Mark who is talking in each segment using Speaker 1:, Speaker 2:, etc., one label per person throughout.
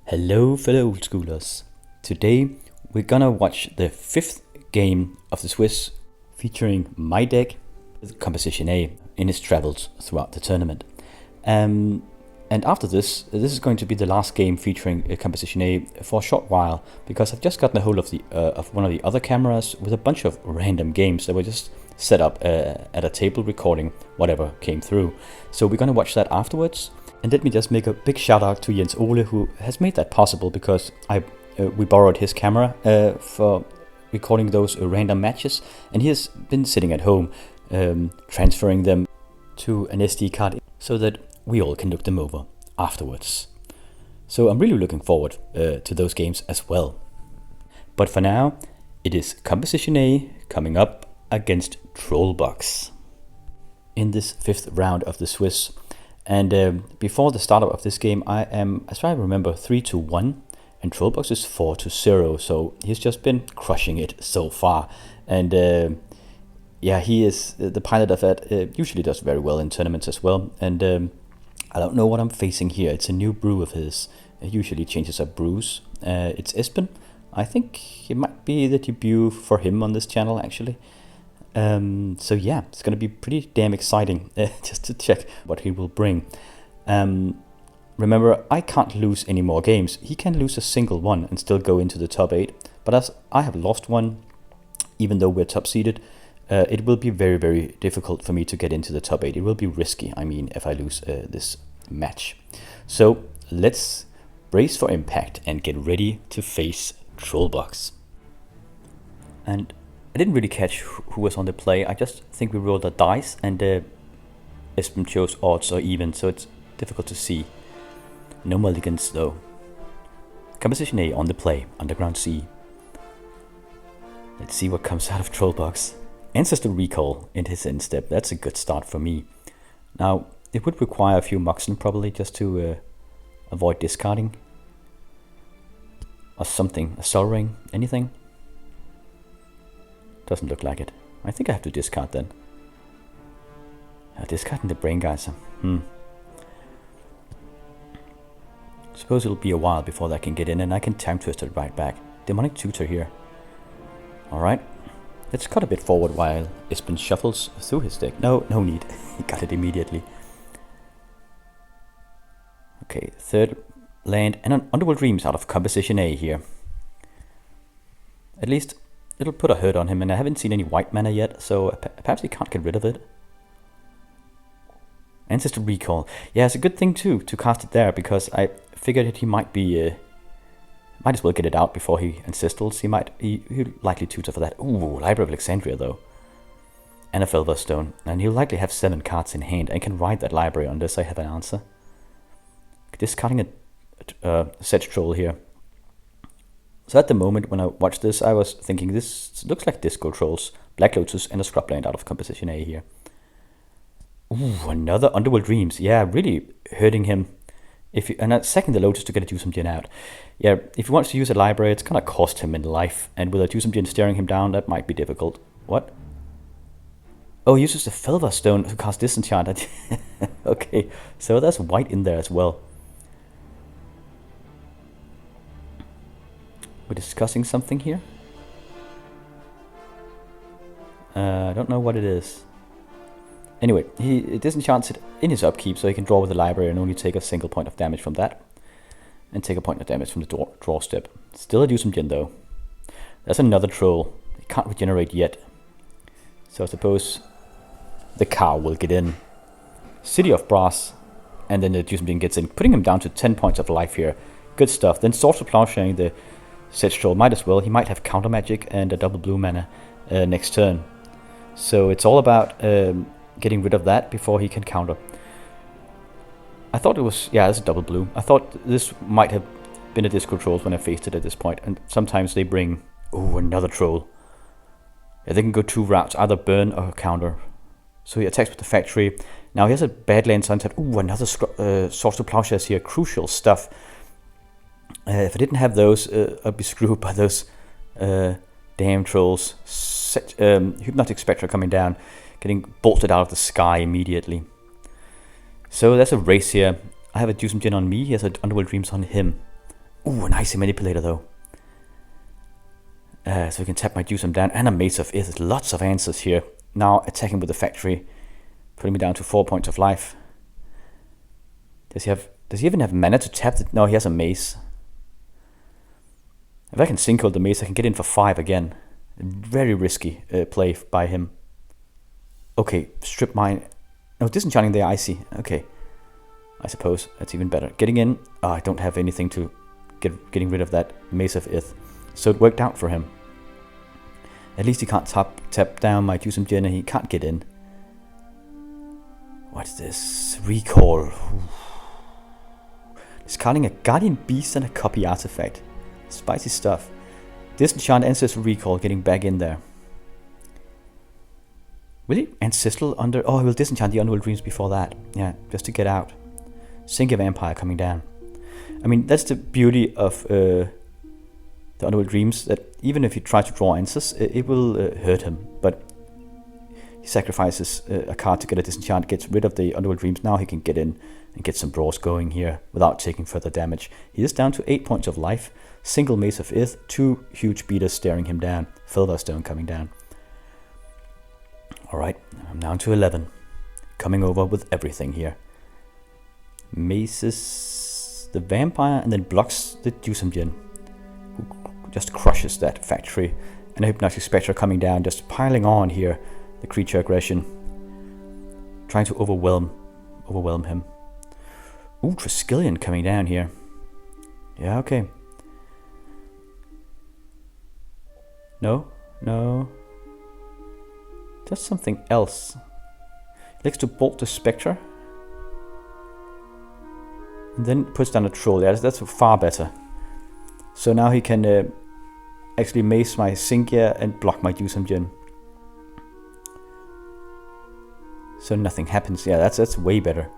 Speaker 1: Hello fellow old schoolers. Today we're gonna watch the fifth game of the Swiss featuring my deck with Composition A in his travels throughout the tournament. And after this is going to be the last game featuring Composition A for a short while, because I've just gotten a hold of one of the other cameras with a bunch of random games that were just set up at a table recording whatever came through. So we're gonna watch that afterwards. And let me just make a big shout out to Jens Ole, who has made that possible, because we borrowed his camera for recording those random matches, and he has been sitting at home transferring them to an SD card so that we all can look them over afterwards. So I'm really looking forward to those games as well. But for now, it is Composition A coming up against Toolbox in this fifth round of the Swiss. And before the start of this game, I am, as I remember, 3-1, and Toolbox is 4-0. So he's just been crushing it so far. And yeah, he is the pilot of that. Usually does very well in tournaments as well. And I don't know what I'm facing here. It's a new brew of his. It usually changes up brews. It's Espen. I think it might be the debut for him on this channel, actually. So yeah, it's going to be pretty damn exciting just to check what he will bring. Remember, I can't lose any more games. He can lose a single one and still go into the top 8. But as I have lost one, even though we're top seeded, it will be very, very difficult for me to get into the top 8. It will be risky, I mean, if I lose this match. So let's brace for impact and get ready to face Toolbox. And I didn't really catch who was on the play. I just think we rolled a dice, and Espen chose odds or even, so it's difficult to see. No mulligans though. Composition A on the play, Underground C. Let's see what comes out of Toolbox. Ancestor Recall in his end step. That's a good start for me. Now, it would require a few Moxen probably, just to avoid discarding. Or something, a Sol Ring, anything. Doesn't look like it. I think I have to discard then. Discarding the Brain Geyser. Suppose it'll be a while before that can get in, and I can Time Twist it right back. Demonic Tutor here. Alright. Let's cut a bit forward while Espen shuffles through his deck. No need. He got it immediately. Okay, third land and an Underworld Dreams out of Composition A here. At least it'll put a hurt on him, and I haven't seen any white mana yet, so perhaps he can't get rid of it. Ancestor Recall. Yeah, it's a good thing too to cast it there, because I figured that he might be... might as well get it out before he Ancestrals. He'll likely tutor for that. Ooh, Library of Alexandria though. And a Felver Stone. And he'll likely have 7 cards in hand and can ride that library unless I have an answer. Discarding a Sedge Troll here. So at the moment when I watched this, I was thinking this looks like Disco Trolls, Black Lotus, and a Scrubland out of Composition A here. Ooh, another Underworld Dreams. Yeah, really hurting him. And second the Lotus to get a Dewsum Djinn out. Yeah, if he wants to use a library, it's gonna cost him in life, and with a Dewsum Djinn staring him down, that might be difficult. What? Oh, he uses the Felver Stone to cast Disenchant. Okay, so there's white in there as well. We're discussing something here. I don't know what it is. Anyway, he disenchants it in his upkeep, so he can draw with the library and only take a single point of damage from that. And take a point of damage from the draw step. Still a Dewsum Djinn though. That's another troll. It can't regenerate yet. So I suppose the cow will get in. City of Brass. And then the Dewsum Djinn gets in, putting him down to 10 points of life here. Good stuff. Then Swords of Plowsharing the Sedge Troll might as well. He might have counter magic and a double blue mana next turn. So it's all about getting rid of that before he can counter. I thought it was, yeah, it's a double blue. I thought this might have been a Disco Trolls when I faced it at this point. And sometimes they bring, ooh, another troll. Yeah, they can go 2 routes, either burn or counter. So he attacks with the factory. Now he has a Badland Sunset. Ooh, another Swords to Plowshares here. Crucial stuff. If I didn't have those, I'd be screwed by those damn trolls. Hypnotic Spectre coming down, getting bolted out of the sky immediately. So there's a race here. I have a Dewsum Djinn on me, he has an Underworld Dreams on him. Ooh, an icy manipulator though. So we can tap my Juice him down, and a Mace of Ith. Lots of answers here. Now attacking with the factory, putting me down to 4 points of life. Does he even have mana to tap it? No, he has a mace. If I can single the mace, I can get in for 5 again. Very risky play by him. Okay, strip mine. No, disenchanting the icy. Okay, I suppose that's even better. Getting in. Oh, I don't have anything to getting rid of that Mace of Ith. So it worked out for him. At least he can't tap down my Juice Gen, and he can't get in. What's this? Recall. Discarding a Guardian Beast and a Copy Artifact. Spicy stuff. Disenchant Ancestral Recall, getting back in there. Will he Ancestral under... Oh, he will disenchant the Unreal Dreams before that. Yeah, just to get out. Sink a Vampire coming down. I mean, that's the beauty of the Unreal Dreams, that even if you try to draw answers, it will hurt him. But he sacrifices a card to get a disenchant, gets rid of the Unreal Dreams. Now he can get in and get some draws going here without taking further damage. He is down to 8 points of life. Single Mace of Ith, 2 huge beaters staring him down. Silverstone coming down. Alright, I'm down to 11. Coming over with everything here. Maces the Vampire and then blocks the Juicemgen, who just crushes that factory. And a Hypnotic Spectre coming down, just piling on here. The creature aggression. Trying to overwhelm him. Ooh, Triskelion coming down here. Yeah, okay. No. Just something else. He likes to bolt the Spectre. And then puts down a Troll. Yeah, that's far better. So now he can actually mace my Cynthia and block my Juicemgen. So nothing happens. Yeah, that's way better.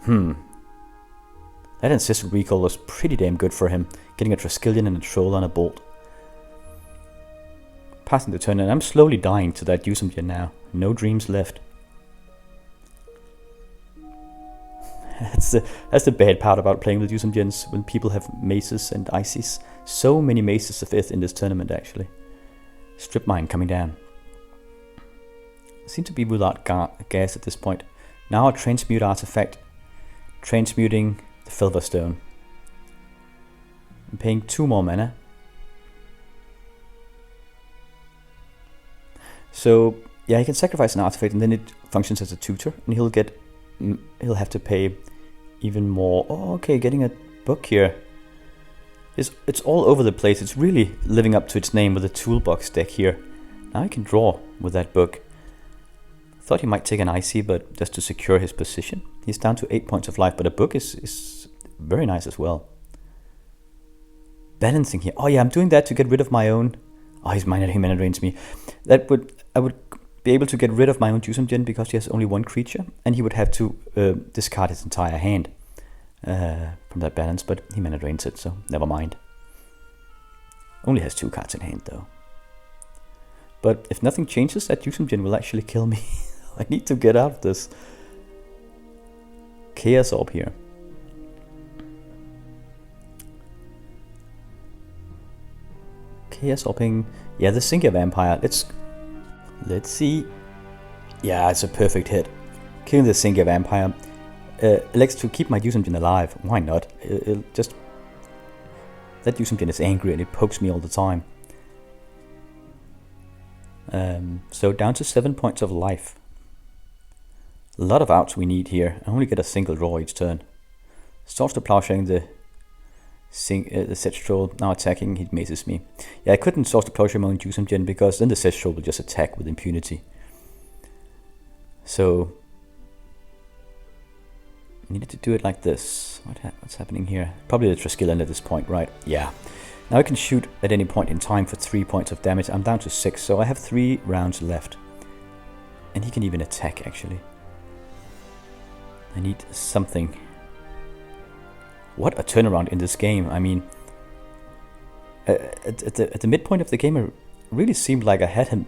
Speaker 1: That Ancestral Recall was pretty damn good for him. Getting a Triskelion and a Troll on a bolt. Passing the turn, and I'm slowly dying to that Juicemgen now. No dreams left. That's the bad part about playing with Juicemgens, when people have maces and ices. So many Maces of Ith in this tournament, actually. Strip Mine coming down. I seem to be without gas at this point. Now a Transmute Artifact. Transmuting the Silverstone. I'm paying 2 more mana. So yeah, he can sacrifice an artifact and then it functions as a tutor, and he'll have to pay even more. Oh, okay, getting a book here. It's all over the place. It's really living up to its name with a toolbox deck here. Now he can draw with that book. Thought he might take an icy, but just to secure his position. He's down to 8 points of life, but a book is very nice as well. Balancing here. Oh yeah, I'm doing that to get rid of my own. Oh, he mana drains me. I would be able to get rid of my own Juicemgen because he has only 1 creature, and he would have to discard his entire hand from that balance, but he mana drains it, so never mind. Only has 2 cards in hand though. But if nothing changes, that Juicemgen will actually kill me. I need to get out of this. Chaos Orb here. Chaos Orbing. Yeah, the Cynthia Vampire. Let's see. Yeah, it's a perfect hit. Killing the Cynthia Vampire. Elects to keep my Juicemgen alive. Why not? That Juicemgen is angry and it pokes me all the time. So down to 7 points of life. A lot of outs we need here. I only get a single draw each turn. Starts to Plowsharing the Sedge Troll. Now attacking, he maces me. Yeah, I couldn't source the Plowshare my own Juicemgen because then the Sedge Troll will just attack with impunity. So I needed to do it like this. What's happening here? Probably the Triskelion at this point, right? Yeah. Now I can shoot at any point in time for 3 points of damage. I'm down to 6, so I have 3 rounds left. And he can even attack, actually. I need something. What a turnaround in this game. I mean, at the midpoint of the game, it really seemed like I had him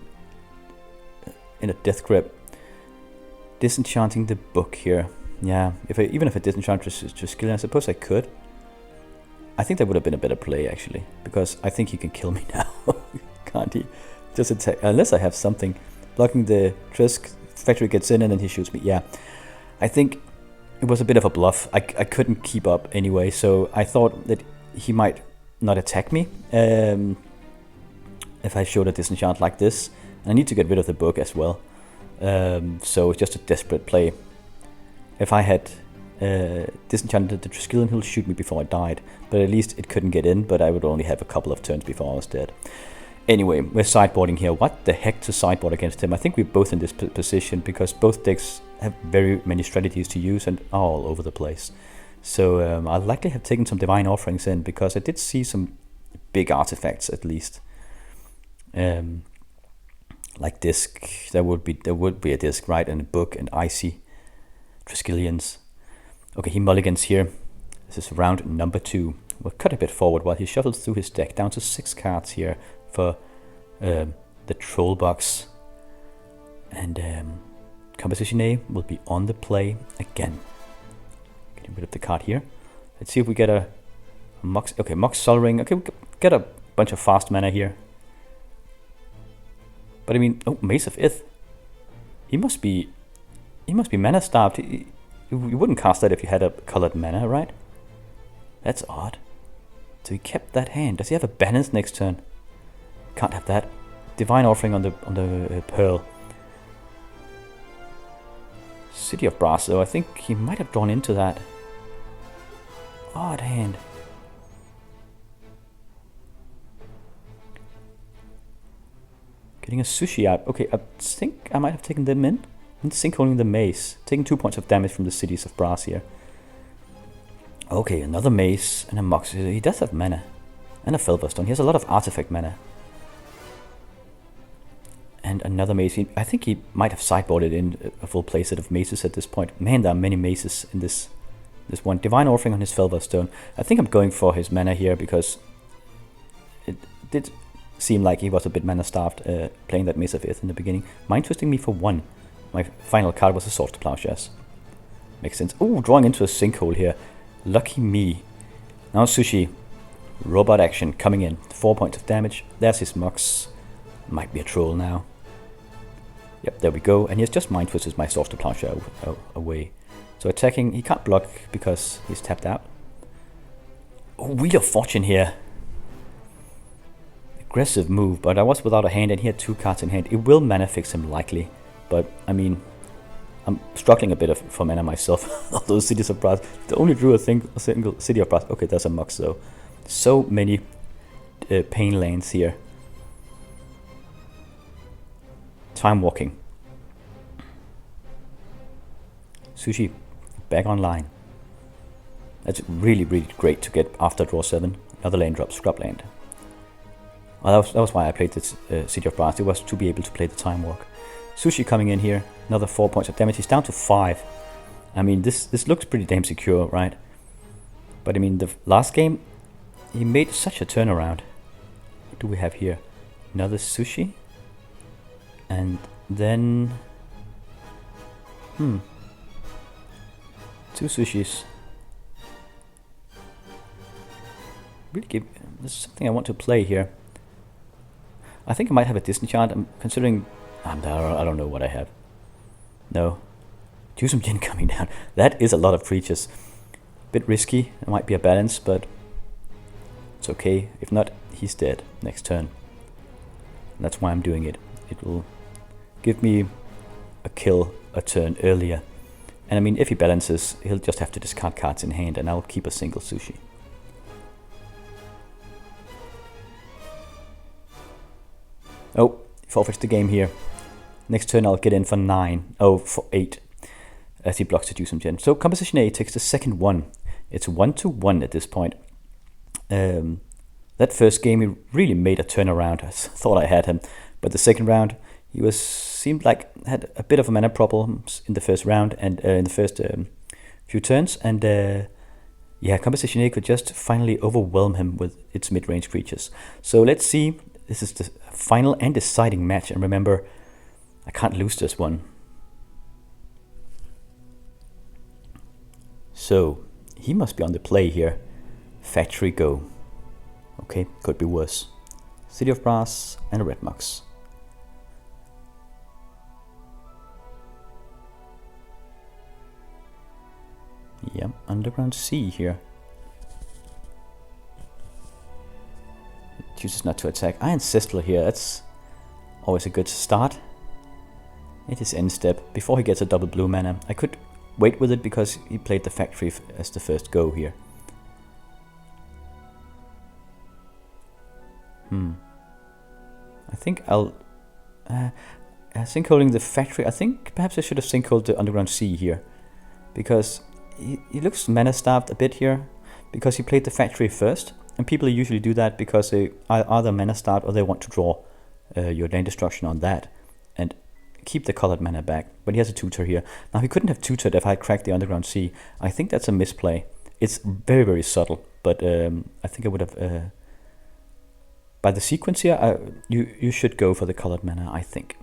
Speaker 1: in a death grip. Disenchanting the book here. Yeah, even if I disenchant Triskelion, I suppose I could. I think that would have been a better play actually, because I think he can kill me now. Can't he? Just attack, unless I have something blocking the Trisk. Factory gets in and then he shoots me. Yeah, I think it was a bit of a bluff. I couldn't keep up anyway, so I thought that he might not attack me if I showed a disenchant like this. And I need to get rid of the book as well. So it's just a desperate play. If I had disenchanted the Triskelion, he'll shoot me before I died. But at least it couldn't get in, but I would only have a couple of turns before I was dead. Anyway, we're sideboarding here. What the heck to sideboard against him? I think we're both in this position because both decks have very many strategies to use and are all over the place. So I'll likely have taken some Divine Offerings in because I did see some big artifacts at least. Like Disc, there would be a Disc, right? And a book and Icy Triskelions. Okay, he mulligans here. This is round number 2. We'll cut a bit forward while he shuffles through his deck down to 6 cards here for the Troll Box. And Composition A will be on the play again. Getting rid of the card here. Let's see if we get a Mox. Okay, Mox Sol Ring. Okay, we get a bunch of fast mana here. But I mean, oh, Mace of Ith. He must be mana starved. You wouldn't cast that if you had a colored mana, right? That's odd. So he kept that hand. Does he have a balance next turn? Can't have that. Divine Offering on the Pearl. City of Brass, though. I think he might have drawn into that. Odd hand. Getting a Sushi out. Okay, I think I might have taken them in. And sinkholing the Mace. Taking 2 points of damage from the Cities of Brass here. Okay, another Mace and a Mox. He does have mana. And a Felverstone. He has a lot of artifact mana. And another Mace. I think he might have sideboarded in a full playset of Maces at this point. Man, there are many Maces in this one. Divine Offering on his Felverstone. I think I'm going for his mana here because it did seem like he was a bit mana starved playing that Mace of Ith in the beginning. Mind Twisting me for 1. My final card was a Sword to Plowshares. Makes sense. Oh, drawing into a sinkhole here. Lucky me. Now Sushi. Robot action coming in. 4 points of damage. There's his Mox. Might be a troll now. Yep, there we go. And he has just Mind Twisted my Sword to Plowshare away. So attacking, he can't block because he's tapped out. Oh, Wheel of Fortune here. Aggressive move, but I was without a hand and he had 2 cards in hand. It will mana fix him likely. But, I mean, I'm struggling a bit for mana myself. All those Cities of Brass. They only drew a single City of Brass. Okay, there's a Mox though. So many pain lands here. Time Walking. Sushi, back online. That's really, really great to get after draw 7. Another land drop, Scrub Land. Well, that was why I played this City of Brass. It was to be able to play the Time Walk. Sushi coming in here, another 4 points of damage. He's down to 5. I mean, this looks pretty damn secure, right? But I mean, the last game, he made such a turnaround. What do we have here? Another Sushi. And then... 2 Sushis. Really give... There's something I want to play here. I think I might have a disenchant. I'm considering... I don't know what I have. No. Jusum Jin coming down. That is a lot of creatures. Bit risky. It might be a balance, but it's okay. If not, he's dead next turn. And that's why I'm doing it. It will give me a kill a turn earlier. And I mean, if he balances, he'll just have to discard cards in hand and I'll keep a single Sushi. Oh, forfeits the game here. Next turn I'll get in for 9. Oh, for 8. As he blocks the Jusum Gen. So Composition A takes the second one. It's 1-1 at this point. That first game he really made a turnaround. I thought I had him. But the second round he seemed like had a bit of a mana problems in the first round and in the first few turns. And yeah, Composition A could just finally overwhelm him with its mid-range creatures. So let's see. This is the final and deciding match. And remember, I can't lose this one. So he must be on the play here. Factory go. Okay, could be worse. City of Brass and a red Mox. Yep, Underground Sea here. Chooses not to attack. Iron Cistler here, that's always a good start. It is end step, before he gets a double blue mana. I could wait with it because he played the factory as the first go here. I think I'll... sinkholing the factory. I think perhaps I should have sinkholed the Underground Sea here. Because he looks mana starved a bit here. Because he played the factory first. And people usually do that because they are either mana starved or they want to draw your land destruction on that. And keep the colored mana back. But he has a tutor here. Now he couldn't have tutored if I had cracked the Underground Sea. I think that's a misplay. It's very, very subtle. But I think I would have... by the sequence here, you should go for the colored mana, I think.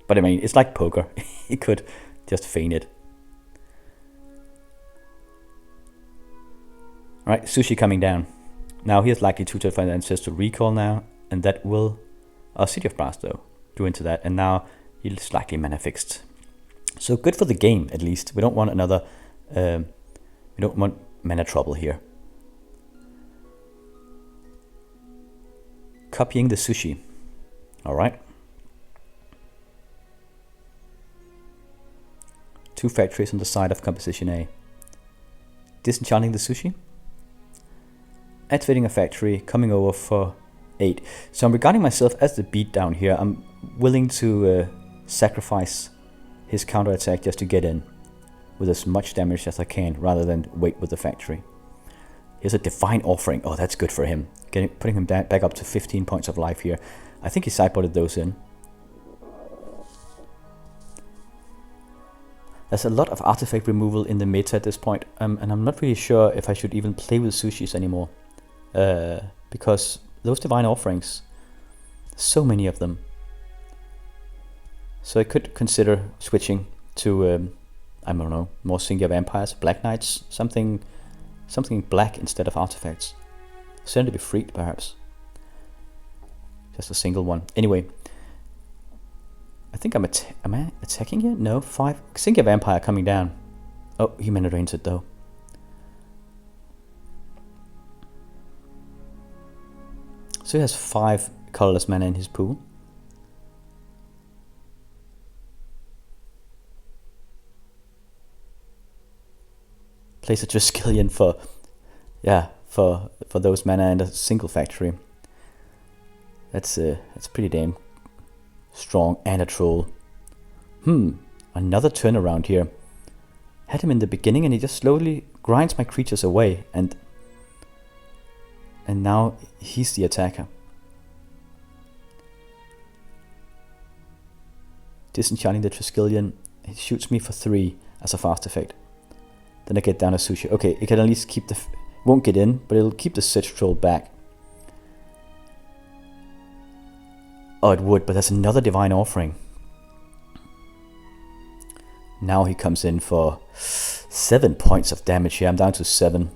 Speaker 1: But I mean, it's like poker. He could just feign it. Alright, Sushi coming down. Now he is likely tutored for the Ancestor Recall now. And that will... City of Brass though. Do into that. And now he's likely mana fixed. So good for the game at least. We don't want another... we don't want mana trouble here. Copying the Sushi. Alright. 2 factories on the side of Composition A. Disenchanting the Sushi. Activating a factory, coming over for 8. So I'm regarding myself as the beatdown here. I'm willing to sacrifice his counterattack just to get in with as much damage as I can, rather than wait with the factory. Here's a Divine Offering. Oh, that's good for him. Putting him back up to 15 points of life here. I think he sideboarded those in. There's a lot of artifact removal in the meta at this point. And I'm not really sure if I should even play with Sushis anymore. Because those Divine Offerings, so many of them. So I could consider switching to, I don't know, more Singular Vampires, Black Knights, something black instead of artifacts. Send to be freed, perhaps. Just a single one. Anyway, I think am I attacking here? No, 5. Singular Vampire coming down. Oh, he mana drains it though. So he has 5 colorless mana in his pool. Plays a Triskelion for, yeah, for those mana and a single factory. That's pretty damn strong, and a troll. Another turnaround here. Had him in the beginning and he just slowly grinds my creatures away, and now he's the attacker. Disenchanting the Triskelion. He shoots me for 3 as a fast effect. Then I get down a Sushi. Okay, it can at least keep the... won't get in, but it'll keep the Sedge Troll back. Oh, it would, but that's another Divine Offering. Now he comes in for 7 points of damage here. I'm down to 7.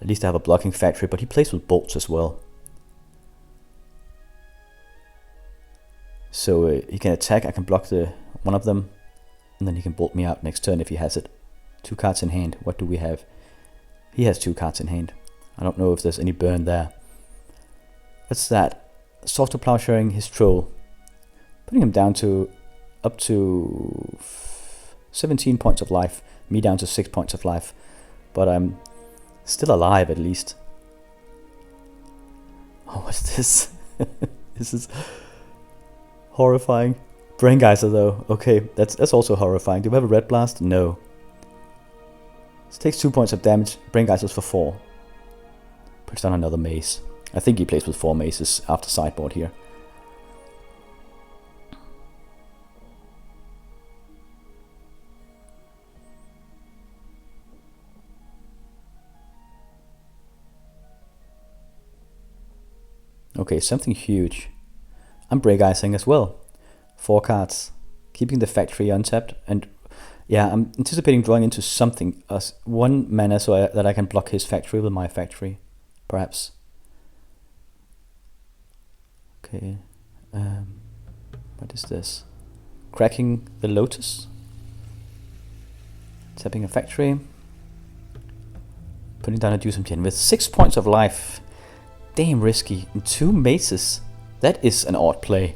Speaker 1: At least I have a blocking factory, but he plays with bolts as well. So he can attack, I can block one of them, and then he can bolt me out next turn if he has it. 2 cards in hand. What do we have? He has 2 cards in hand. I don't know if there's any burn there. What's that? Softer Plowsharing his troll. Putting him down to up to 17 points of life. Me down to 6 points of life. But I'm still alive at least. Oh, what's this? This is horrifying. Brain Geyser though. Okay, that's also horrifying. Do we have a Red Blast? No. This takes 2 points of damage. Brain Geysers for 4. Puts down another mace. I think he plays with 4 maces after sideboard here. Okay, something huge. I'm Brain Geysering as well. 4 cards. Keeping the factory untapped, and Yeah, I'm anticipating drawing into something, 1 mana, so that I can block his factory with my factory, perhaps. Okay, what is this? Cracking the Lotus. Tapping a factory. Putting down a Dusumchen with 6 points of life. Damn risky. And 2 maces. That is an odd play.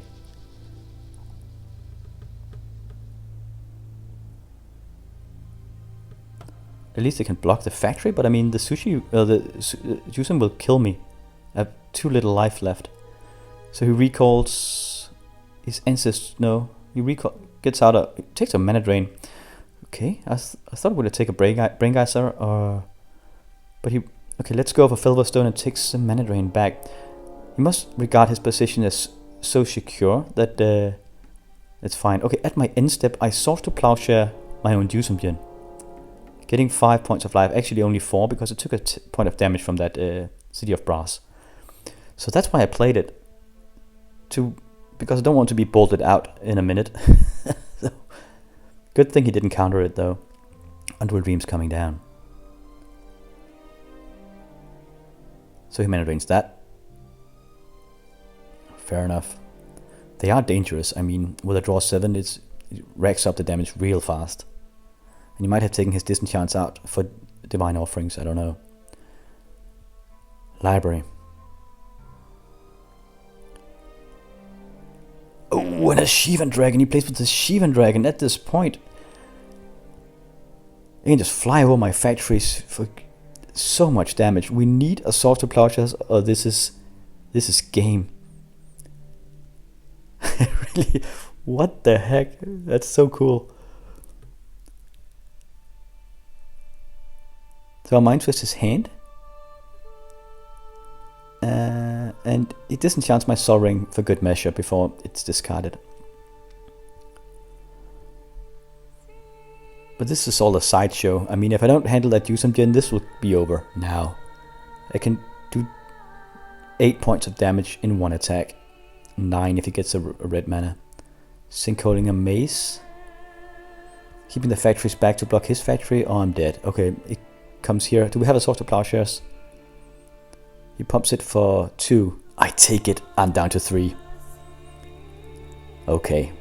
Speaker 1: At least they can block the factory, but I mean the Jusum will kill me. I have 2 little life left. So he recalls his ancestors. No, he gets out takes a mana drain. Okay, I thought we would take a Brain Geyser, but he. Okay, let's go for Silverstone and takes the mana drain back. He must regard his position as so secure that it's fine. Okay, at my end step, I sought to plowshare my own Dusumchen, getting 5 points of life. Actually, only 4 because it took a point of damage from that City of Brass. So that's why I played it. Because I don't want to be bolted out in a minute. So, good thing he didn't counter it though. Until Dream's coming down. So he mana drains that. Fair enough. They are dangerous. I mean, with a draw 7, it racks up the damage real fast. And he might have taken his disenchants out for Divine Offerings, I don't know. Library. Oh, and a Shivan Dragon. He plays with the Shivan Dragon at this point. He can just fly over my factories for so much damage. We need a Sword to Plowshares, or this is game. Really, what the heck? That's so cool. So I Mind Twist his hand. And it disenchants my Sol Ring for good measure before it's discarded. But this is all a sideshow. I mean, if I don't handle that Dusumchen, this will be over now. I can do 8 points of damage in 1 attack. 9 if he gets a red mana. Sinkholing a Mace. Keeping the factories back to block his factory. Oh, I'm dead. Okay, it comes here. Do we have a Sword to Plowshares? He pumps it for 2. I take it. I'm down to 3. Okay.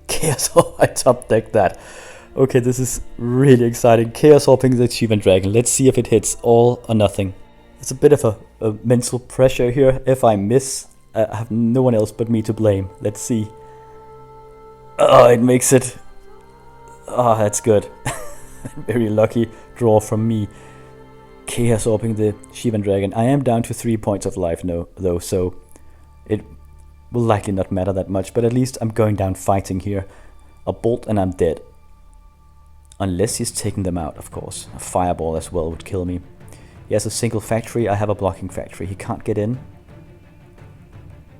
Speaker 1: Chaos Orb. I top deck that. Okay, this is really exciting. Chaos Orbing the Shivan Dragon. Let's see if it hits all or nothing. It's a bit of a mental pressure here. If I miss, I have no one else but me to blame. Let's see. Oh, it makes it. Oh, that's good. Very lucky draw from me. Chaos Orbing the Shivan Dragon. I am down to 3 points of life now, though, so it will likely not matter that much, but at least I'm going down fighting here. A bolt and I'm dead. Unless he's taking them out, of course. A fireball as well would kill me. He has a single factory, I have a blocking factory. He can't get in.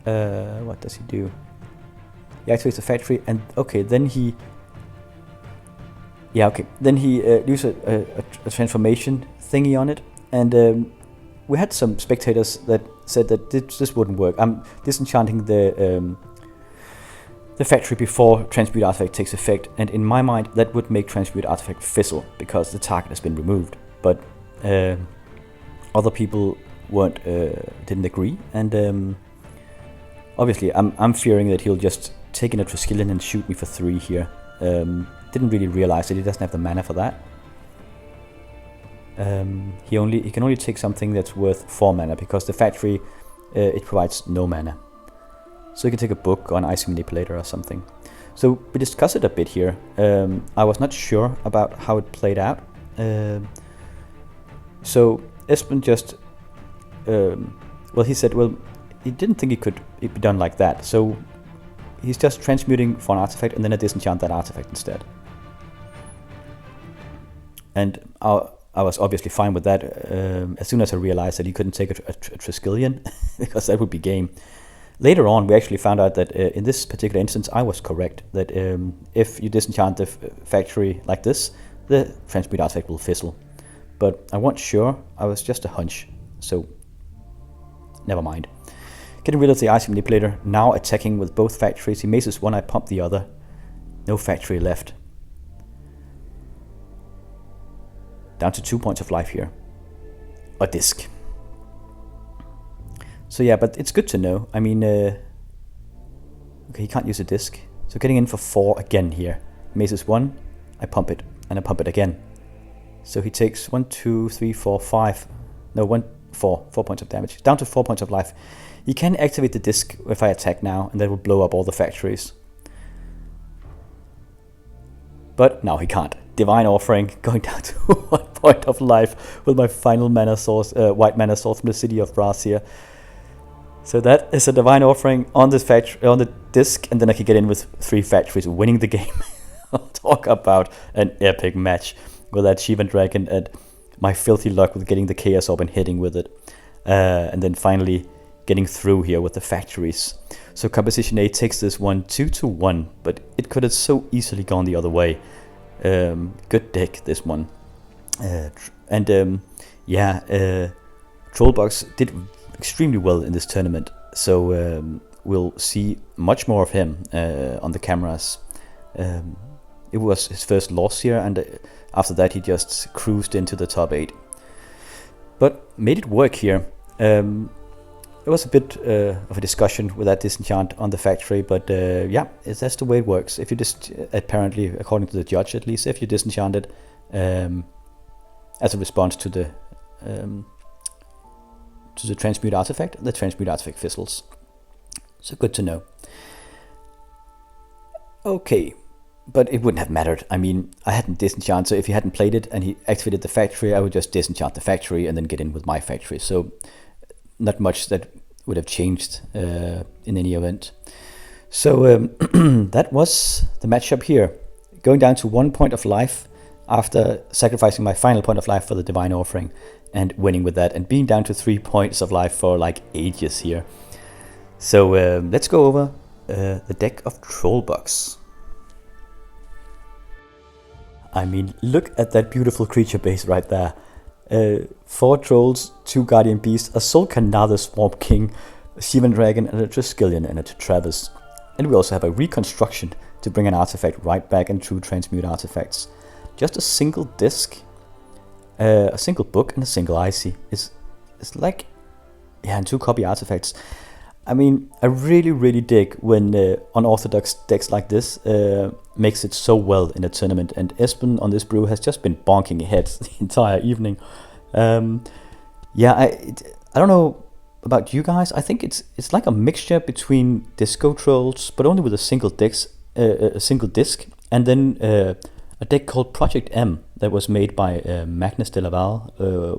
Speaker 1: What does he do? He activates the factory and okay, then he... Yeah, okay. Then he uses a transformation thingy on it, and we had some spectators that said that this wouldn't work. I'm disenchanting the factory before Transmute Artifact takes effect, and in my mind that would make Transmute Artifact fizzle because the target has been removed. But other people didn't agree, and obviously I'm fearing that he'll just take in a Triskelion and shoot me for 3 here. Didn't really realize that he doesn't have the mana for that. He can only take something that's worth 4 mana because the factory it provides no mana. So you can take a book or an Ice Manipulator or something. So we discussed it a bit here. I was not sure about how it played out. So Espen just he said he didn't think it could be done like that. So he's just transmuting for an artifact and then I disenchant that artifact instead. And I was obviously fine with that as soon as I realized that he couldn't take a Triskelion, because that would be game. Later on, we actually found out that in this particular instance, I was correct, that if you disenchant the factory like this, the Transmute Artifact will fizzle. But I wasn't sure, I was just a hunch, so never mind. Getting rid of the ice manipulator, now attacking with both factories. He mazes one, I pump the other. No factory left. Down to 2 points of life here. A disc. So yeah, but it's good to know. I mean, okay, he can't use a disc. So getting in for 4 again here. Mazes 1, I pump it, and I pump it again. So he takes 1, 2, 3, 4, 5. No, 4 points of damage. Down to 4 points of life. He can activate the disc if I attack now, and that will blow up all the factories. But now he can't. Divine Offering, going down to 1 point of life with my final mana source, white mana source from the City of Brass here. So that is a Divine Offering on this factory, on the disc, and then I can get in with 3 factories, winning the game. Talk about an epic match with that Shivan Dragon and my filthy luck with getting the Chaos Orb and hitting with it. And then finally getting through here with the factories. So Composition A takes this one 2-1, but it could have so easily gone the other way. Good deck, this one. Toolbox did extremely well in this tournament, so we'll see much more of him on the cameras. It was his first loss here, and after that he just cruised into the top 8. But made it work here. It was a bit of a discussion with that disenchant on the factory, but yeah, that's the way it works. If you just, apparently, according to the judge at least, if you disenchant it as a response to the transmute artifact, the transmute artifact fizzles. So good to know. Okay, but it wouldn't have mattered. I mean, I hadn't disenchanted, so if he hadn't played it and he activated the factory, I would just disenchant the factory and then get in with my factory. So not much that would have changed in any event. So that was the matchup here. Going down to 1 point of life after sacrificing my final point of life for the Divine Offering and winning with that, and being down to 3 points of life for like ages here. So let's go over the deck of Toolbox. I mean, look at that beautiful creature base right there. 4 trolls, 2 guardian beasts, a Solkanatha Swamp King, a Shivan Dragon, and a Triskelion and a Travis. And we also have a reconstruction to bring an artifact right back and 2 transmute artifacts. Just a single disc, a single book, and a single icy. It's like, yeah, and 2 copy artifacts. I mean, I really dig when unorthodox decks like this makes it so well in a tournament. And Espen on this brew has just been bonking heads the entire evening. Yeah, I don't know about you guys. I think it's like a mixture between Disco Trolls, but only with a single disc, and then a deck called Project M that was made by Magnus de Laval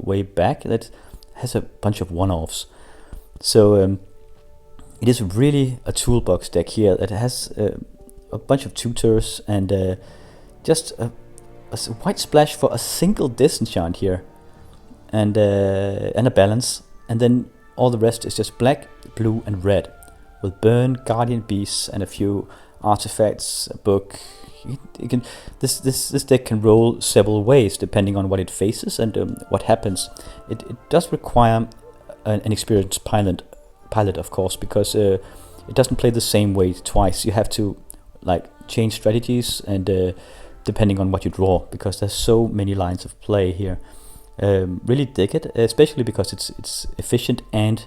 Speaker 1: way back that has a bunch of one-offs. So it is really a toolbox deck here that has a bunch of tutors and just a white splash for a single disenchant here, and a balance, and then all the rest is just black, blue, and red with burn, guardian beasts, and a few artifacts, a book. This deck can roll several ways depending on what it faces and what happens. It does require an experienced pilot, of course, because it doesn't play the same way twice. You have to like change strategies and depending on what you draw, because there's so many lines of play here. Really dig it, especially because it's efficient and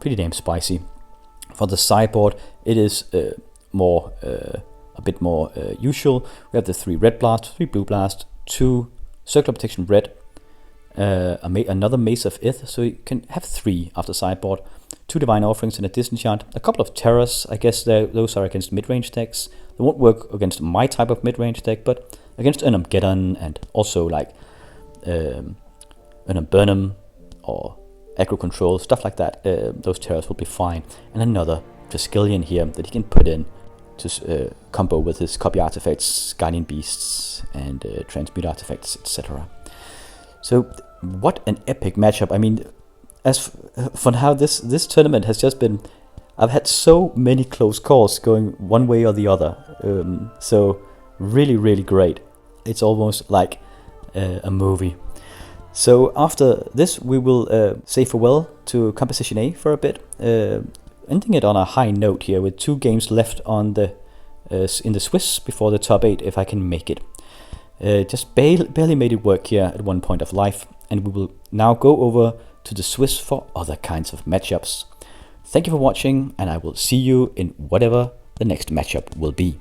Speaker 1: pretty damn spicy. For the sideboard, it is a bit more usual. We have the 3 red blast, 3 blue blast, 2 circular protection red, another Mace of Ith, so you can have 3 after sideboard, 2 Divine Offerings and a Disenchant, a couple of Terrors. I guess those are against mid-range decks. They won't work against my type of mid-range deck, but against an Armageddon and also like an Burnham or aggro control, stuff like that, those Terrors will be fine. And another Triskelion here that he can put in to combo with his copy artifacts, guardian beasts, and transmute artifacts, etc. So what an epic matchup. I mean, as for how this tournament has just been, I've had so many close calls going one way or the other. So really great. It's almost like a movie. So after this, we will say farewell to Composition A for a bit. ending it on a high note here with 2 games left on the in the Swiss before the top 8 if I can make it. Just barely made it work here at one point of life, and we will now go over to the Swiss for other kinds of matchups. Thank you for watching, and I will see you in whatever the next matchup will be.